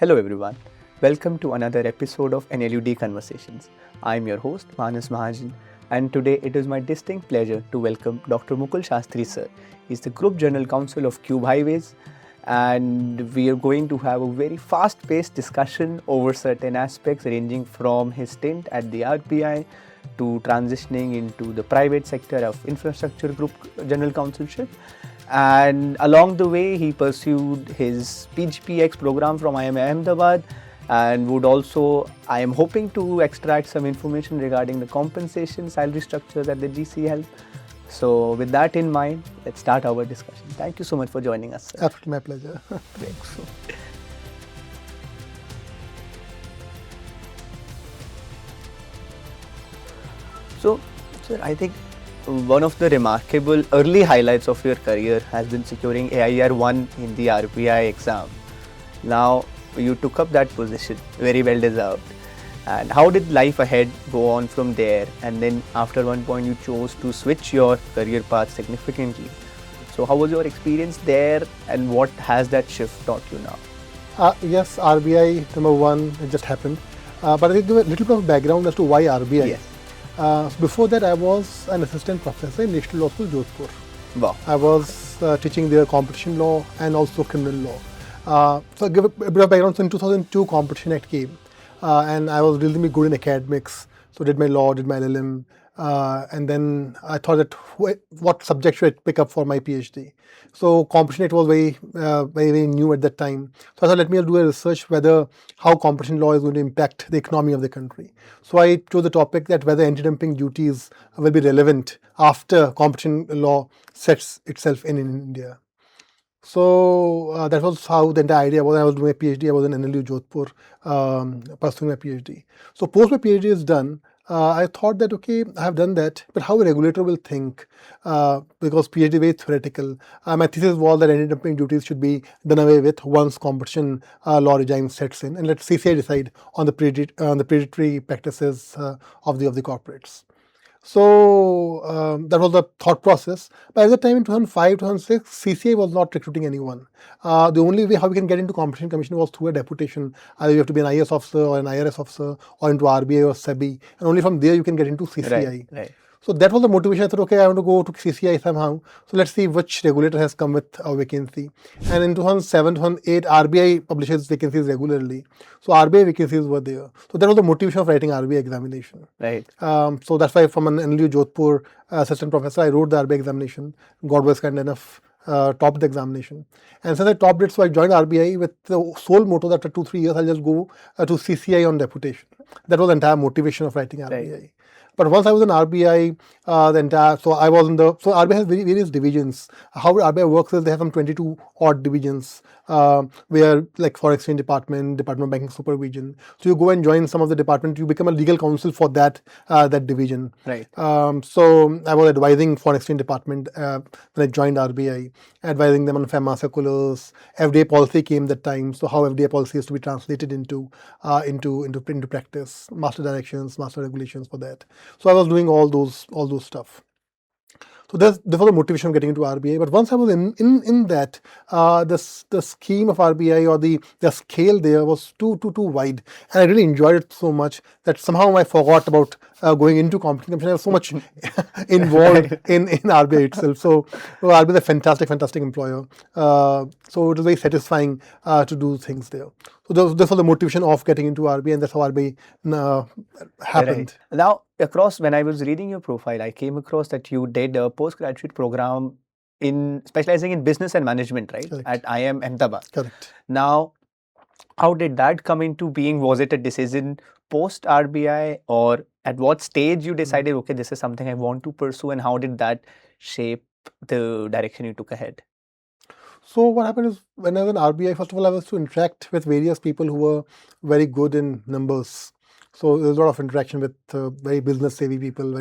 Hello everyone, welcome to another episode of NLUD Conversations. I am your host Manas Mahajan, and today it is my distinct pleasure to welcome Dr. Mukul Shastry sir. He is the Group General Counsel of Cube Highways, and we are going to have a very fast-paced discussion over certain aspects ranging from his stint at the RBI to transitioning into the private sector of Infrastructure Group General Counselship. And along the way, he pursued his PGPX program from IIM Ahmedabad and would also, I am hoping to extract some information regarding the compensation salary structures at the GC Health. So with that in mind, let's start our discussion. Thank you so much for joining us, sir. Absolutely, my pleasure. Thanks. So, sir, I think one of the remarkable early highlights of your career has been securing AIR 1 in the RBI exam. Now, you took up that position, very well deserved. And how did life ahead go on from there? And then after one point, you chose to switch your career path significantly. So, how was your experience there, and what has that shift taught you now? Yes, RBI number one, it just happened. But I think give a little bit of background as to why RBI. Yes. Before that, I was an assistant professor in National Law School, Jodhpur. Wow. I was teaching there competition law and also criminal law. So I'll give a bit of background. So in 2002, Competition Act came, and I was really good in academics. So did my law, did my LLM, and then I thought that what subject should I pick up for my PhD. So Competition Act was very new at that time. So I thought, let me do a research whether how competition law is going to impact the economy of the country. So I chose the topic that whether anti-dumping duties will be relevant after competition law sets itself in India. So that was how the entire idea was. I was doing a PhD. I was in NLU Jodhpur pursuing my PhD. So post my PhD is done, I thought that, okay, I have done that, but how a regulator will think, because PhD is very theoretical. My thesis was that anti-dumping duties should be done away with once competition law regime sets in, and let CCI decide on the predatory practices of the corporates. So that was the thought process. But at the time in 2005, 2006, CCI was not recruiting anyone. The only way how we can get into Competition Commission was through a deputation. Either you have to be an IS officer or an IRS officer or into RBI or SEBI, and only from there you can get into CCI. Right. So that was the motivation. I thought, okay, I want to go to CCI somehow. So let's see which regulator has come with a vacancy. And in 2007, 2008, RBI publishes vacancies regularly. So RBI vacancies were there. So that was the motivation of writing RBI examination. Right. So that's why from an NLU Jodhpur assistant professor, I wrote the RBI examination. God was kind enough, topped the examination. And since I topped it, so I joined RBI with the sole motto that after 2-3 years, I'll just go to CCI on deputation. That was the entire motivation of writing RBI. Right. But once I was in RBI, so RBI has various divisions. How RBI works is they have some 22 odd divisions, where like Foreign Exchange Department, Department of Banking Supervision. So you go and join some of the department, you become a legal counsel for that division. Right. So I was advising Foreign Exchange Department when I joined RBI, advising them on FEMA circulars. FDA policy came that time, so how FDA policy is to be translated into practice, master directions, master regulations for that. So I was doing all those stuff. So this was the motivation of getting into RBI. But once I was in that, the scheme of RBI or the scale there was too wide, and I really enjoyed it so much that somehow I forgot about going into Competition Commission. I was so much involved in RBI itself. So RBI is a fantastic employer. So it was very satisfying to do things there. So this was the motivation of getting into RBI, and that's how RBI happened. Right. Now, when I was reading your profile, I came across that you did a postgraduate program in specializing in business and management, right? Correct. At IIM Ahmedabad. Correct. Now, how did that come into being? Was it a decision post RBI, or at what stage you decided, okay, this is something I want to pursue, and how did that shape the direction you took ahead? So what happened is, when I was in RBI, first of all, I was to interact with various people who were very good in numbers. So there's a lot of interaction with very business savvy people,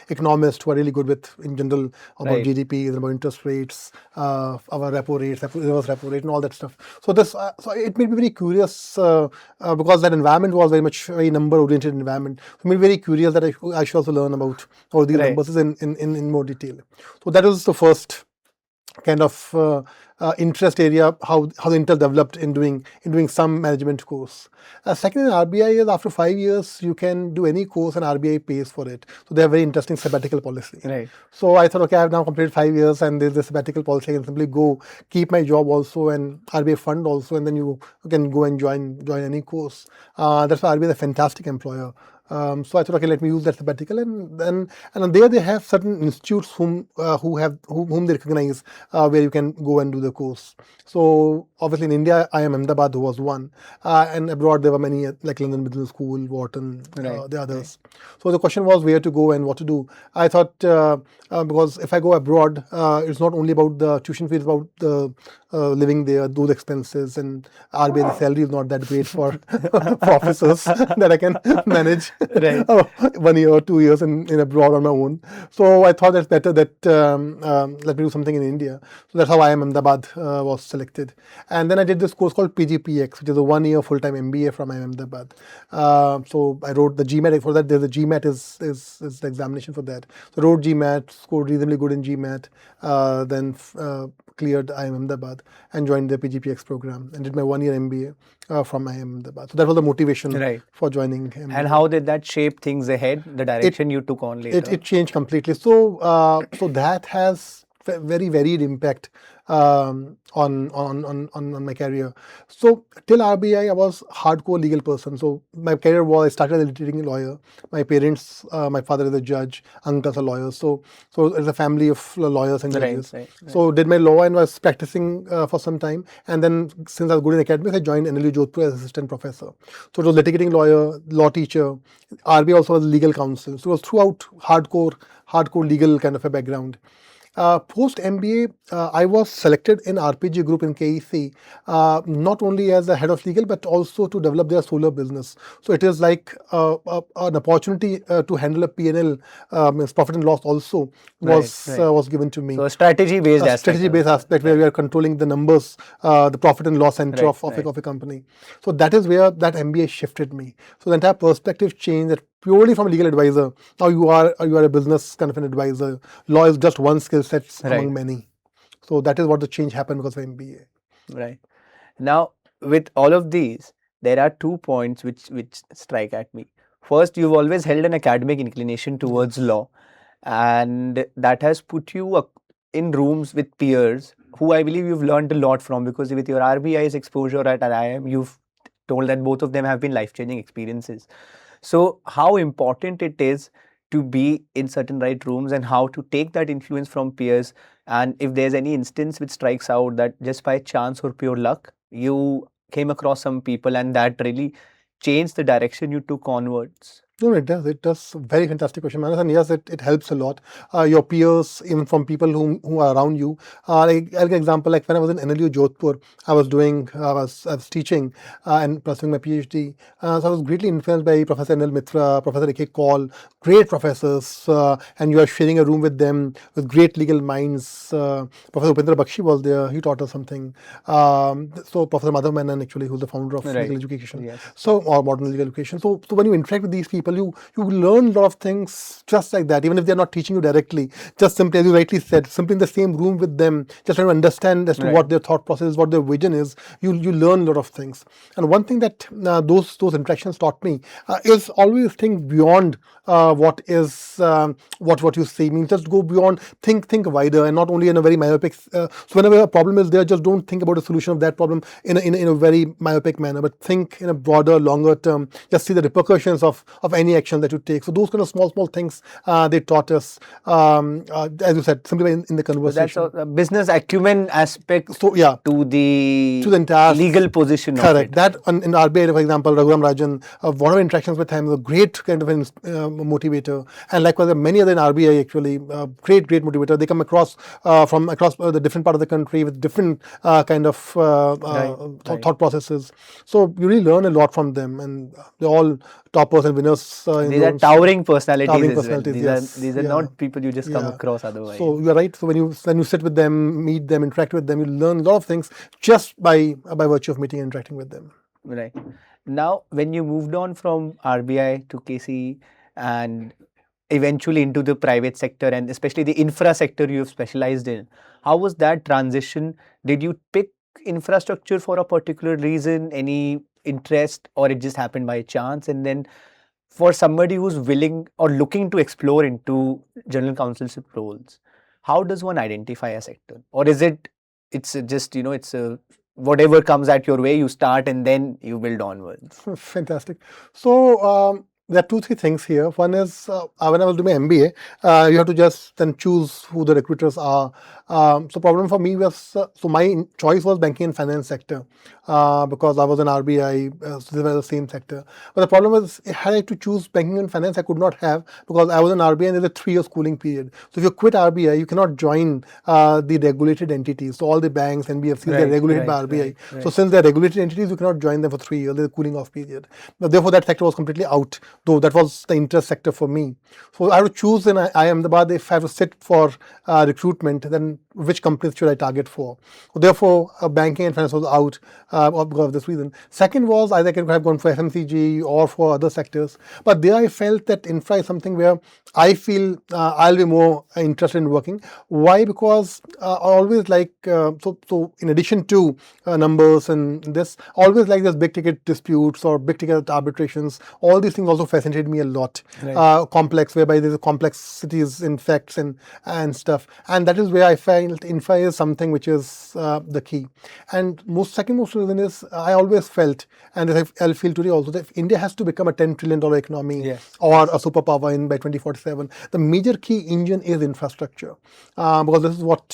economists who are really good with, in general, about Right. GDP, about interest rates, our repo rates, reverse repo rate, and all that stuff. So this, so it made me very curious because that environment was very number oriented environment. So it made me very curious that I should also learn about these Right. numbers in more detail. So that was the first kind of interest area, how the Intel developed in doing some management course. Second, in RBI is after 5 years you can do any course and RBI pays for it. So they have very interesting sabbatical policy. Right. So I thought, okay, I have now completed 5 years and there's a sabbatical policy. I can simply go keep my job also and RBI fund also, and then you can go and join any course. That's why RBI is a fantastic employer. So I thought, okay, let me use that sabbatical, and there they have certain institutes whom they recognize where you can go and do the course. So obviously in India, IIM Ahmedabad was one, and abroad there were many like London Business School, Wharton, the others. Right. So the question was where to go and what to do. I thought because if I go abroad, it's not only about the tuition fee, it's about the living there, those expenses, and RBI the salary is not that great for for officers that I can manage. Right. 1 year or 2 years in abroad on my own. So I thought that's better that let me do something in India. So that's how IIM Ahmedabad was selected. And then I did this course called PGPX, which is a 1 year full-time MBA from IIM Ahmedabad. So I wrote the GMAT for that. There's a GMAT is the examination for that. So I wrote GMAT, scored reasonably good in GMAT, then cleared IIM Ahmedabad and joined the PGPX program and did my 1 year MBA from IIM Ahmedabad. So that was the motivation for joining MBA. And how did that shape things ahead, the direction you took on later? It changed completely. So that has very varied impact on my career. So till RBI, I was hardcore legal person. So my career was, I started as a litigating lawyer. My parents, my father is a judge, uncles are lawyers. So it's a family of lawyers and judges. Right. So did my law and was practicing for some time. And then since I was good in academics, I joined NLUD Jodhpur as assistant professor. So it was litigating lawyer, law teacher. RBI also was legal counsel. So it was throughout hardcore legal kind of a background. Post MBA, I was selected in RPG Group in KEC, not only as a head of legal, but also to develop their solar business. So it is like an opportunity to handle a P&L, profit and loss also was given to me. So a strategy-based aspect. Strategy-based aspect where we are controlling the numbers, the profit and loss center of a company. So that is where that MBA shifted me. So the entire perspective changed. That purely from a legal advisor, now you are a business kind of an advisor. Law is just one skill set among many. So that is what the change happened because of MBA. Right. Now, with all of these, there are 2 points which strike at me. First, you've always held an academic inclination towards law, and that has put you in rooms with peers who I believe you've learned a lot from, because with your RBI's exposure at IIM, you've told that both of them have been life-changing experiences. So how important it is to be in certain right rooms and how to take that influence from peers, and if there's any instance which strikes out that just by chance or pure luck, you came across some people and that really changed the direction you took onwards. No, it does. It does. Very fantastic question, Manas. And yes, it helps a lot. Your peers, even from people who are around you. Like, I'll give an example. Like when I was in NLUD Jodhpur, I was teaching and pursuing my PhD. So I was greatly influenced by Professor NL Mitra, Professor A.K. Kaul, great professors. And you are sharing a room with them with great legal minds. Professor Upendra Bakshi was there. He taught us something. So Professor Manas Mahajan, actually, who's the founder of legal education. So, or modern legal education. So when you interact with these people, you learn a lot of things just like that, even if they're not teaching you directly, just simply, as you rightly said, simply in the same room with them, just trying to understand as to what their thought process is, what their vision is, you learn a lot of things. And one thing that those interactions taught me is always think beyond what is what you say. I mean, just go beyond, think wider, and not only in a very myopic. So whenever a problem is there, just don't think about a solution of that problem in a very myopic manner, but think in a broader, longer term. Just see the repercussions of any action that you take. So those kind of small things they taught us, as you said, simply in the conversation. So that's a business acumen aspect. So to the entire legal position. Correct. That in RBI, for example, Raghuram Rajan, one of our interactions with him was a great kind of motivator, and likewise many other in RBI actually, great motivator. They come across from across the different part of the country with different kind of thought processes. So you really learn a lot from them, and they're all toppers and winners. These are towering personalities. These are not people you just come across otherwise. So you're right. So when you sit with them, meet them, interact with them, you learn a lot of things just by virtue of meeting and interacting with them. Right. Now, when you moved on from RBI to KC, and eventually into the private sector, and especially the infra sector you have specialized in. How was that transition? Did you pick infrastructure for a particular reason, any interest, or it just happened by chance? And then for somebody who's willing or looking to explore into general counselship roles, how does one identify a sector? Or is it's just, it's a whatever comes at your way, you start and then you build onwards? Fantastic. So there are 2-3 things here. One is when I was doing my MBA, you have to just then choose who the recruiters are. So problem for me was, so my choice was banking and finance sector because I was an RBI, so they were the same sector. But the problem was, had I to choose banking and finance, I could not have, because I was an RBI and there's a 3-year schooling period. So if you quit RBI, you cannot join the regulated entities. So all the banks, NBFCs, they're regulated by RBI. Right. So since they're regulated entities, you cannot join them for 3 years. There's a cooling off period. But therefore, that sector was completely out, though that was the interest sector for me. So I have to choose in IIM Ahmedabad, if I have to sit for recruitment, then which companies should I target for? So therefore, banking and finance was out because of this reason. Second was, either I could have gone for FMCG or for other sectors. But there I felt that infra is something where I feel I'll be more interested in working. Why? Because I always like, so in addition to numbers and this, always like this big ticket disputes or big ticket arbitrations. All these things also fascinated me a lot. Right. Complex, whereby there's complexities in facts and stuff. And that is where I felt infra is something which is the key. And second most reason is, I always felt, and I'll feel today also, that if India has to become a $10 trillion economy or a superpower by 2047, the major key engine is infrastructure. Because this is what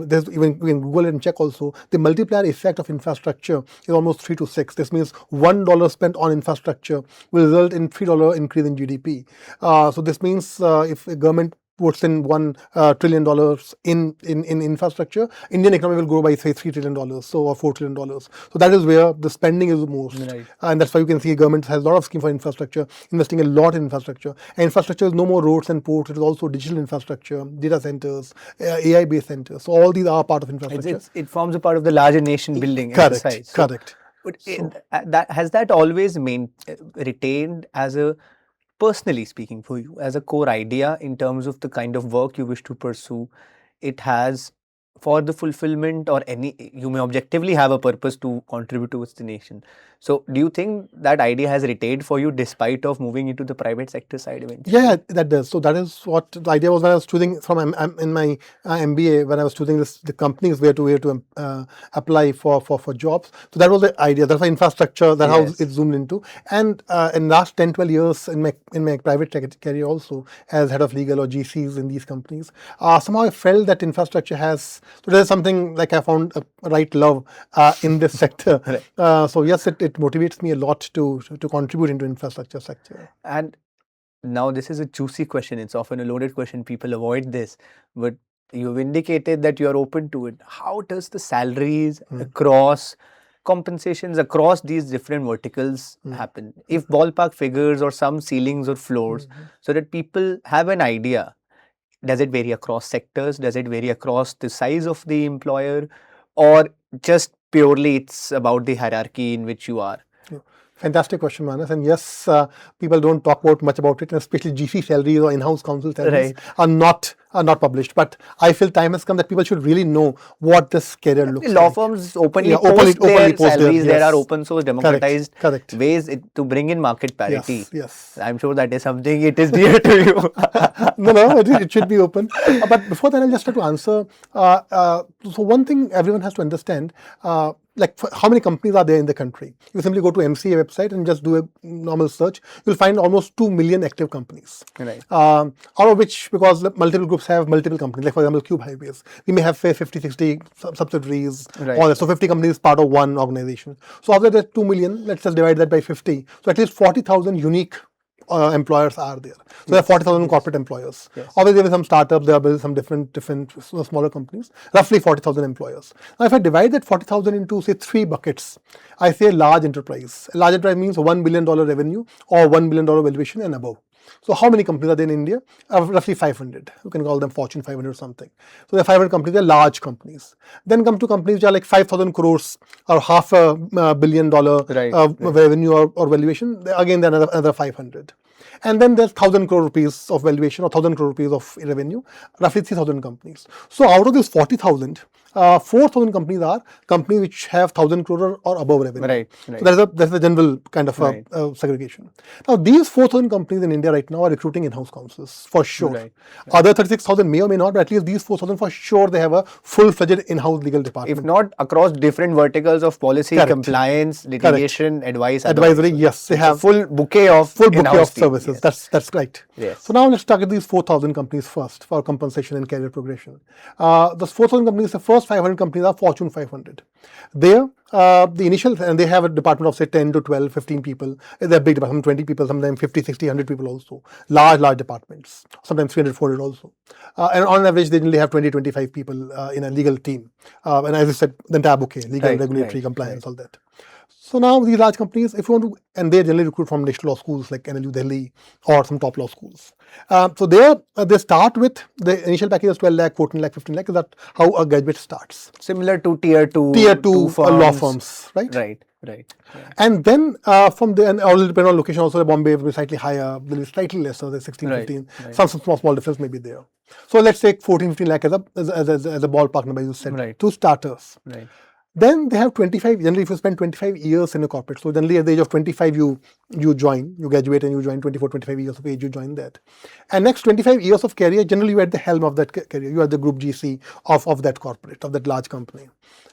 there's even you can Google it and check also. The multiplier effect of infrastructure is almost 3 to 6. This means $1 spent on infrastructure will result in $3 increase in GDP. So this means if a government puts in $1 trillion in infrastructure, Indian economy will grow by, say, $3 trillion, or $4 trillion. So that is where the spending is the most. Right. And that's why you can see government has a lot of scheme for infrastructure, investing a lot in infrastructure. And infrastructure is no more roads and ports, it is also digital infrastructure, data centers, AI-based centers. So all these are part of infrastructure. It forms a part of the larger nation building exercise. Correct. But has that always retained as a, personally speaking for you, as a core idea in terms of the kind of work you wish to pursue? It has, for the fulfillment or you may objectively have a purpose to contribute towards the nation. So do you think that idea has retained for you despite of moving into the private sector side eventually? Yeah, that does. So that is what the idea was when I was choosing in my MBA, when I was choosing the companies where to apply for jobs. So that was the idea. That's why infrastructure, that's how it zoomed into. And in last 10-12 years in my private career also, as head of legal or GCs in these companies, somehow I felt that infrastructure has, so there's something like I found a right love in this sector. Right. So yes, it motivates me a lot to contribute into infrastructure sector. And now this is a juicy question. It's often a loaded question. People avoid this, but you've indicated that you are open to it. How does the salaries across compensations across these different verticals happen? If ballpark figures or some ceilings or floors, so that people have an idea. Does it vary across sectors? Does it vary across the size of the employer? Or just purely it's about the hierarchy in which you are? Fantastic question, Manas. And yes, people don't talk much about it, and especially GC salaries or in-house counsel salaries are not published. But I feel time has come that people should really know what this career looks like. Law firms openly post their salaries. There are open source democratized ways to bring in market parity. Yes. I'm sure that is something it is dear to you. No, it should be open. But before that, I'll just try to answer. So one thing everyone has to understand, like how many companies are there in the country? You simply go to MCA website and just do a normal search. You'll find almost 2 million active companies. Right. Out of which, because multiple groups have multiple companies, like for example, Cube Highways, we may have, say, 50, 60 subsidiaries. Right. All that. So 50 companies part of one organization. So after that 2 million, let's just divide that by 50. So at least 40,000 unique employers are there. So there are 40,000 corporate employers. Obviously, there are some startups, there are some different smaller companies, roughly 40,000 employers. Now, if I divide that 40,000 into, say, 3 buckets, I say large enterprise. A large enterprise means $1 billion revenue or $1 billion valuation and above. So how many companies are there in India? Roughly 500. You can call them Fortune 500 or something. So there are 500 companies, they're large companies. Then come to companies which are like 5,000 crores or $500 million revenue or valuation. Again, there are another 500. And then there's 1,000 crore rupees of valuation or 1,000 crore rupees of revenue, roughly 3,000 companies. So out of this 40,000, 4,000 companies are companies which have 1,000 crore or above revenue. Right. So that's the general kind of segregation. Now these 4,000 companies in India right now are recruiting in-house counsels for sure. Right. Other 36,000 may or may not, but at least these 4,000 for sure they have a full-fledged in-house legal department. If not across different verticals of policy, Correct. compliance, litigation, advisory, yes, they have full bouquet of services. Yes. That's right. Yes. So now let's target these 4,000 companies first for compensation and career progression. Those 4,000 companies, the first 500 companies are Fortune 500. There, the initial, and they have a department of say 10 to 12, 15 people. They're big departments, 20 people, sometimes 50, 60, 100 people also. Large departments, sometimes 300, 400 also. And on average, they generally have 20, 25 people in a legal team. And as I said, the entire bouquet, legal, regulatory, compliance, all that. So now these large companies, if you want to, and they generally recruit from national law schools like NLU Delhi or some top law schools. So there, they start with the initial package is 12 lakh, 14 lakh, 15 lakh. Is that how a graduate starts? Similar to tier 2 law firms, right? Right. And then from there, and all depend on location also, Bombay will be slightly higher, will be slightly lesser, the 16, 15. Some small difference may be there. So let's take 14, 15 lakh as a ballpark number you said, two starters. Right. Then they have 25, generally if you spend 25 years in a corporate, so generally at the age of 25 you graduate and you join 24, 25 years of age, you join that. And next 25 years of career, generally you are at the helm of that career, you are the group GC of that corporate, of that large company.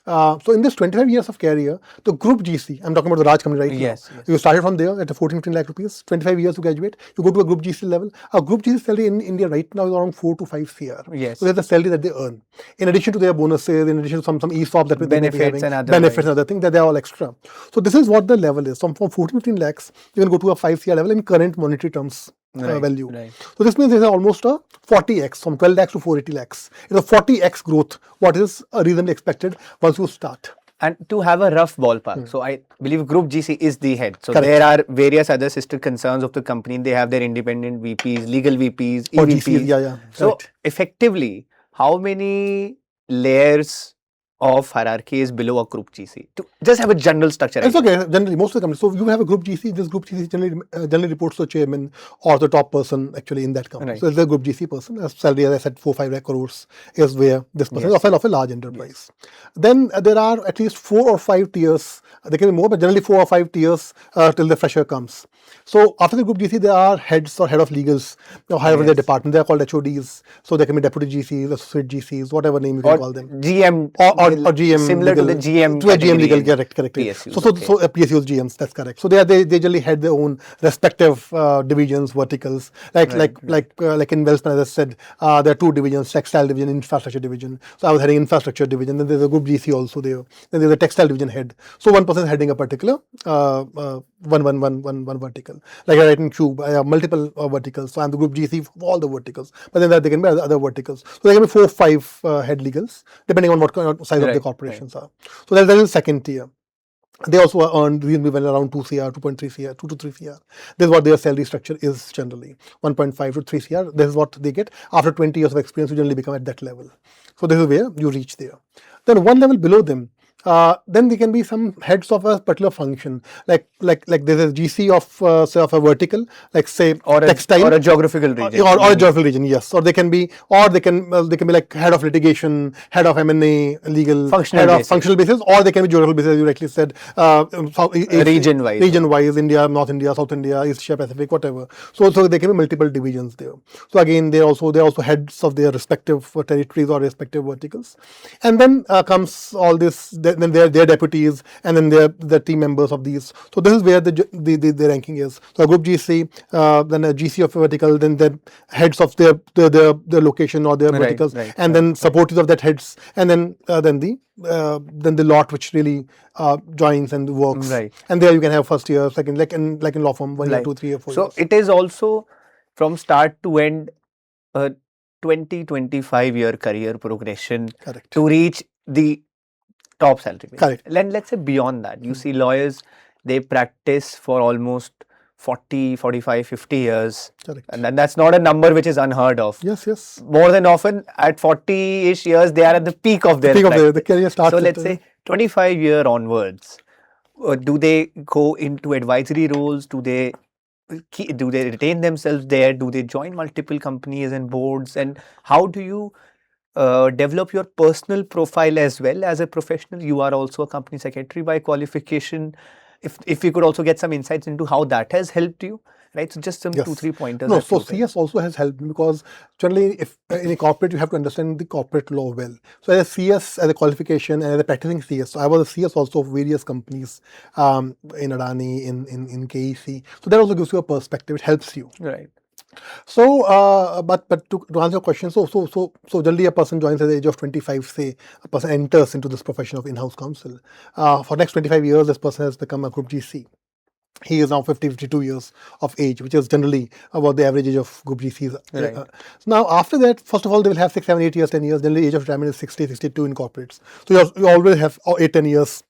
So in this 25 years of career, the group GC, I'm talking about the large company right now. You started from there at a 14, 15 lakh rupees, 25 years to graduate, you go to a group GC level. A group GC salary in India right now is around 4 to 5 CR. Yes. So that's the salary that they earn. In addition to their bonuses, in addition to some ESOP that benefits and other things, that they're all extra. So this is what the level is. From 14, 15 lakhs, you can go to a 5 CR level in current monetary terms. Value. So this means there's almost a 40x, from 12 lakhs to 480 lakhs. It's a 40x growth, what is reasonably expected once you start. And to have a rough ballpark, so I believe Group GC is the head. So Correct. There are various other sister concerns of the company. They have their independent VPs, legal VPs, EVPs. GCs, So effectively, how many layers of hierarchy is below a Group GC? To just have a general structure. It's okay. Generally, most of the companies. So you have a Group GC. This Group GC generally reports to the chairman or the top person actually in that company. So it's the Group GC person. As salary, as I said, 4-5 lakh crores is where this person is of a large enterprise. Then there are at least 4 or 5 tiers. There can be more, but generally 4 or 5 tiers till the fresher comes. So after the Group GC, there are heads or head of legals, or however their department. They are called HODs. So there can be deputy GCs, associate GCs, whatever name you can call them. GM or GM, similar legal, to the GM, to a GM legal, correct. PSUs, so PSUs, GMs, that's correct. So they generally had their own respective divisions, verticals. Like in Welspun, as I said, there are 2 divisions: textile division, infrastructure division. So I was heading infrastructure division. Then there's a Group GC also there. Then there's a textile division head. So one person is heading a particular one vertical. Like I write in Cube, I have multiple verticals. So I'm the Group GC for all the verticals. But then there can be other verticals. So there can be 4 or 5 head legals, depending on what size of the corporations are. So that is the second tier. They also earn reasonably well around 2 CR, 2.3 CR, 2 to 3 CR. This is what their salary structure is generally. 1.5 to 3 CR. This is what they get. After 20 years of experience, you generally become at that level. So this is where you reach there. Then one level below them, then there can be some heads of a particular function, like there's a GC of say of a vertical, like say textile or a geographical region, or a geographical region, yes. Or they can be like head of litigation, head of M&A, legal, head of functional basis, or they can be geographical basis, as you rightly said, region wise, India, North India, South India, East Asia Pacific, whatever. So there can be multiple divisions there. So again, they're also heads of their respective territories or respective verticals, and then comes all this. Then their deputies, and then the team members of these. So this is where the ranking is. So a Group GC, then a GC of a vertical, then the heads of their location or their verticals, and then supporters of that heads, and then the lot which really joins and works. And there you can have first year, second, like in law firm, 1 year, 2, 3 or 4 years. So it is also from start to end a 20-25 year career progression to reach the top salary. Correct. Let's say beyond that, you see lawyers, they practice for almost 40, 45, 50 years. Correct. And that's not a number which is unheard of. Yes. More than often, at 40-ish years, they are at the peak of their the career starts. So let's say 25 year onwards, do they go into advisory roles? Do they do they retain themselves there? Do they join multiple companies and boards? And how do you develop your personal profile as well as a professional? You are also a company secretary by qualification. If you could also get some insights into how that has helped you, right? So just some Yes. 2-3 pointers. No, that so you can. CS also has helped me because generally, if in a corporate, you have to understand the corporate law well. So as a CS, as a qualification, and as a practicing CS, so I was a CS also of various companies in Adani, in KEC. So that also gives you a perspective. It helps you. Right. So, but to answer your question, so generally a person joins at the age of 25. Say a person enters into this profession of in-house counsel. For next 25 years, this person has become a group GC. He is now 50, 52 years of age, which is generally about the average age of group GCs. Right. So now, after that, first of all, they will have 6, 7, 8 years, 10 years. Generally, age of retirement is 60, 62 in corporates. So you always have 8, 10 years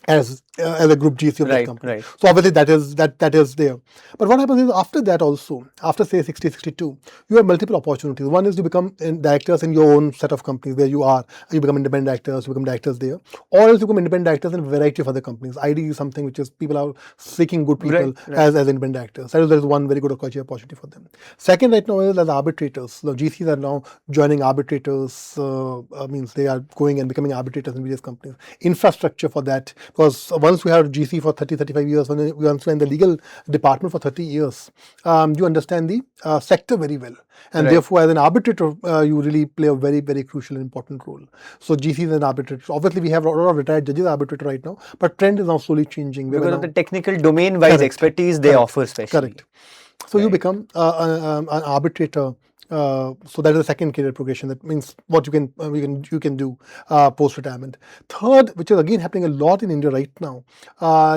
as a group GC of that company. Right. So obviously that is there. But what happens is after that also, after say 60, 62, you have multiple opportunities. One is to become directors in your own set of companies where you are. You become independent directors, you become directors there. Or else you become independent directors in a variety of other companies. ID is something which is people are seeking good people as independent directors. That is one very good opportunity for them. Second right now is as arbitrators. The GCs are now joining arbitrators, means they are going and becoming arbitrators in various companies. Infrastructure for that, because once we have GC for 30, 35 years, once we're in the legal department for 30 years, you understand the sector very well. And therefore, as an arbitrator, you really play a very, very crucial and important role. So GCs and arbitrators. Obviously, we have a lot of retired judges arbitrator right now, but trend is now slowly changing. Because of the technical domain-wise expertise they offer, especially. Correct. So you become an arbitrator. So that is the second career progression. That means what you can do post retirement. Third, which is again happening a lot in India right now,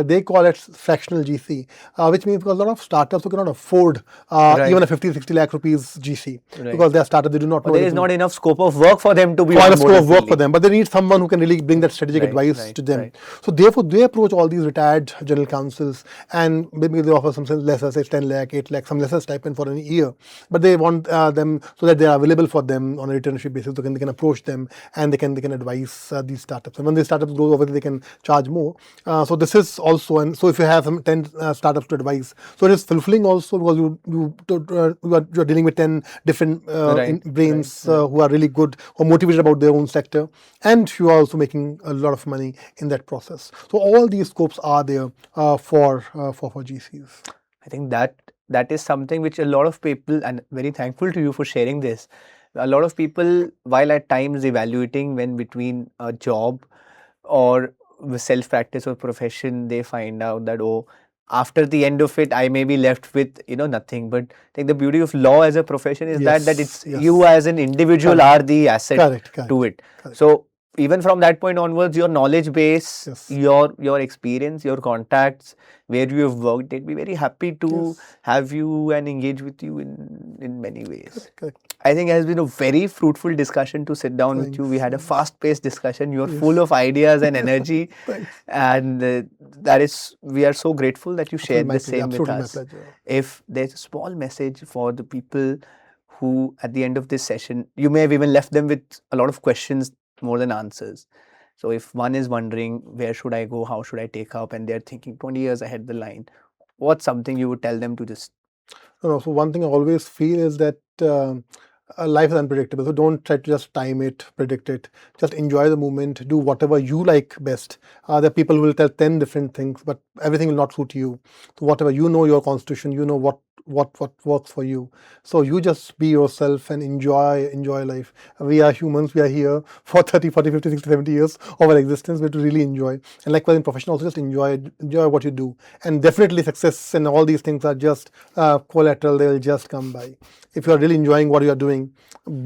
they call it fractional GC, which means because a lot of startups who cannot afford even a 50, 60 lakh rupees GC because they are startups, they do not know. There is not enough scope of work for them to be enough scope of work for them, but they need someone who can really bring that strategic advice to them. So therefore, they approach all these retired general counsels and maybe they offer something lesser, say 10 lakh, 8 lakh, some lesser stipend for an year, but they want them so that they are available for them on a returnship basis. So they can approach them and they can advise these startups. And when these startups grow, obviously they can charge more. So this is also, and so if you have some 10 startups to advise, so it is fulfilling also because you are dealing with 10 different brains who are really good or motivated about their own sector, and you are also making a lot of money in that process. So all these scopes are there for GCs. I think that is something which a lot of people, and very thankful to you for sharing this. A lot of people, while at times evaluating when between a job or self-practice or profession, they find out that, oh, after the end of it, I may be left with nothing. But I think the beauty of law as a profession is that it's you as an individual are the asset to it. So even from that point onwards, your knowledge base, your experience, your contacts, where you have worked, they'd be very happy to have you and engage with you in many ways. I think it has been a very fruitful discussion to sit down with you. We had a fast-paced discussion. You're full of ideas and energy. And we are so grateful that you shared the same with us. My pleasure. If there's a small message for the people who, at the end of this session, you may have even left them with a lot of questions more than answers. So if one is wondering, where should I go, how should I take up, and they're thinking 20 years ahead the line, what's something you would tell them to just? So one thing I always feel is that life is unpredictable. So don't try to just time it, predict it. Just enjoy the moment, do whatever you like best. The people will tell 10 different things, but everything will not suit you. So whatever your constitution, what works for you. So you just be yourself and enjoy life. We are humans. We are here for 30, 40, 50, 60, 70 years of our existence. We have to really enjoy. And likewise in profession also, just enjoy what you do. And definitely success and all these things are just collateral. They will just come by. If you are really enjoying what you are doing,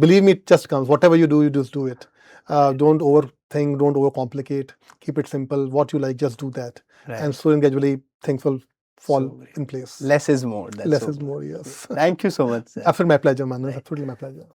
believe me, it just comes. Whatever you do, you just do it. Don't overthink, don't overcomplicate. Keep it simple. What you like, just do that. And slowly and gradually things will fall in place. Less is more. Less is more, yes. Thank you so much, sir. Absolutely my pleasure, Manas. Absolutely my pleasure.